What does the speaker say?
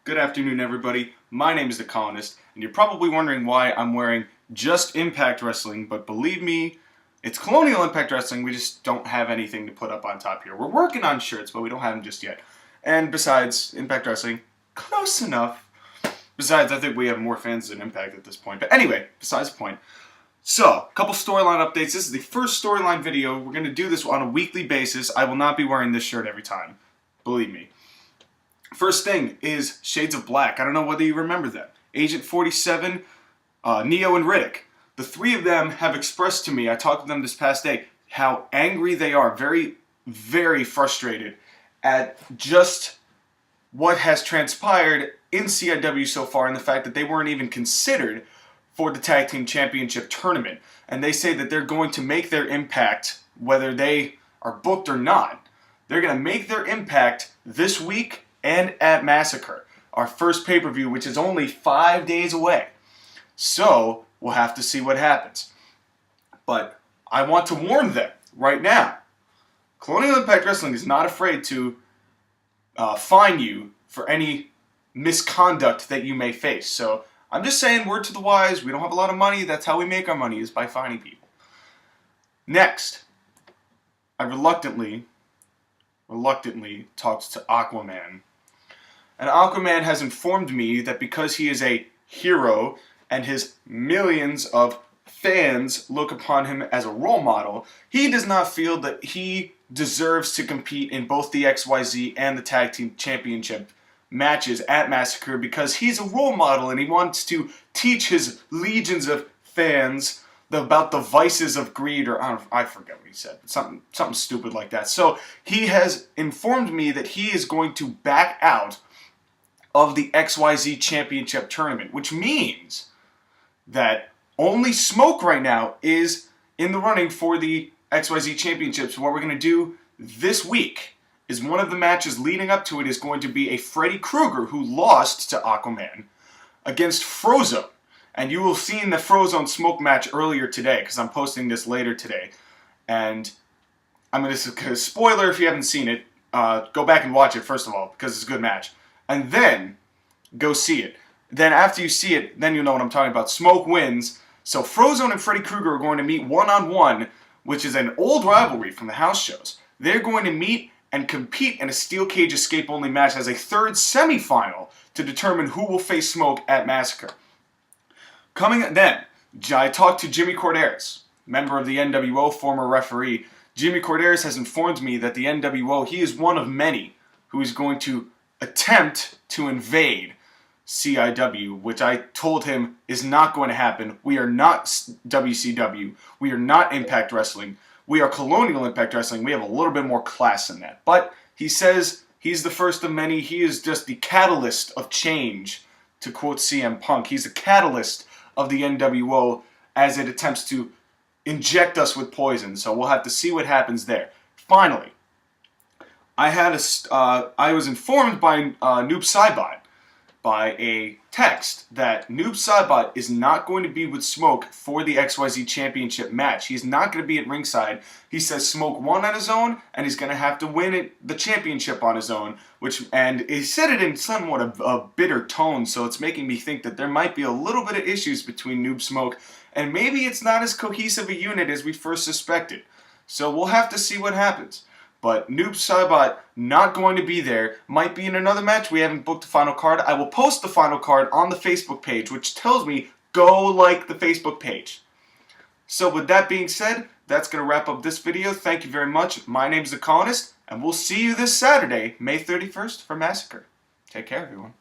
Good afternoon, everybody. My name is the Colonist, and you're probably wondering why I'm wearing just Impact Wrestling, but believe me, it's Colonial Impact Wrestling. We just don't have anything to put up on top here. We're working on shirts, but we don't have them just yet. And besides, Impact Wrestling, close enough. Besides, I think we have more fans than Impact at this point. But anyway, besides the point. So, a couple storyline updates. This is the first storyline video. We're going to do this on a weekly basis. I will not be wearing this shirt every time. Believe me. First thing is Shades of Black. I don't know whether you remember them. Agent 47, Neo, and Riddick. The three of them have expressed to me, I talked to them this past day, how angry they are, very, very frustrated at just what has transpired in CIW so far and the fact that they weren't even considered for the Tag Team Championship tournament. And they say that they're going to make their impact whether they are booked or not. They're going to make their impact this week and at Massacre, our first pay-per-view, which is only 5 days away. So, we'll have to see what happens. But I want to warn them right now. Colonial Impact Wrestling is not afraid to fine you for any misconduct that you may face. So, I'm just saying, word to the wise, we don't have a lot of money. That's how we make our money, is by fining people. Next, I reluctantly talked to Aquaman. And Aquaman has informed me that because he is a hero and his millions of fans look upon him as a role model, he does not feel that he deserves to compete in both the XYZ and the Tag Team Championship matches at Massacre because he's a role model and he wants to teach his legions of fans about the vices of greed, or I forget what he said, but something stupid like that. So he has informed me that he is going to back out of the XYZ Championship Tournament, which means that only Smoke right now is in the running for the XYZ Championships. What we're going to do this week is one of the matches leading up to it is going to be a Freddy Krueger who lost to Aquaman against Frozone. And you will have seen the Frozone Smoke match earlier today because I'm posting this later today. And I'm going to, spoiler if you haven't seen it, go back and watch it first of all because it's a good match. And then go see it. Then after you see it, then you'll know what I'm talking about. Smoke wins. So Frozone and Freddy Krueger are going to meet one-on-one, which is an old rivalry from the house shows. They're going to meet and compete in a steel cage escape-only match as a third semifinal to determine who will face Smoke at Massacre. Coming then, I talked to Jimmy Corderas, member of the NWO, former referee. Jimmy Corderas has informed me that the NWO, he is one of many who is going to attempt to invade CIW, which I told him is not going to happen. We are not WCW. We are not Impact Wrestling. We are Colonial Impact Wrestling. We have a little bit more class than that. But he says he's the first of many. He is just the catalyst of change, to quote CM Punk. He's the catalyst of the NWO as it attempts to inject us with poison. So we'll have to see what happens there. Finally, I was informed by Noob Saibot by a text that Noob Saibot is not going to be with Smoke for the XYZ Championship match. He's not going to be at ringside. He says Smoke won on his own, and he's going to have to win the championship on his own. And he said it in somewhat of a bitter tone, so it's making me think that there might be a little bit of issues between Noob Smoke, and maybe it's not as cohesive a unit as we first suspected. So we'll have to see what happens. But Noob Saibot not going to be there. Might be in another match. We haven't booked the final card. I will post the final card on the Facebook page, which tells me go like the Facebook page. So with that being said, that's going to wrap up this video. Thank you very much. My name is The Colonist, and we'll see you this Saturday, May 31st, for Massacre. Take care, everyone.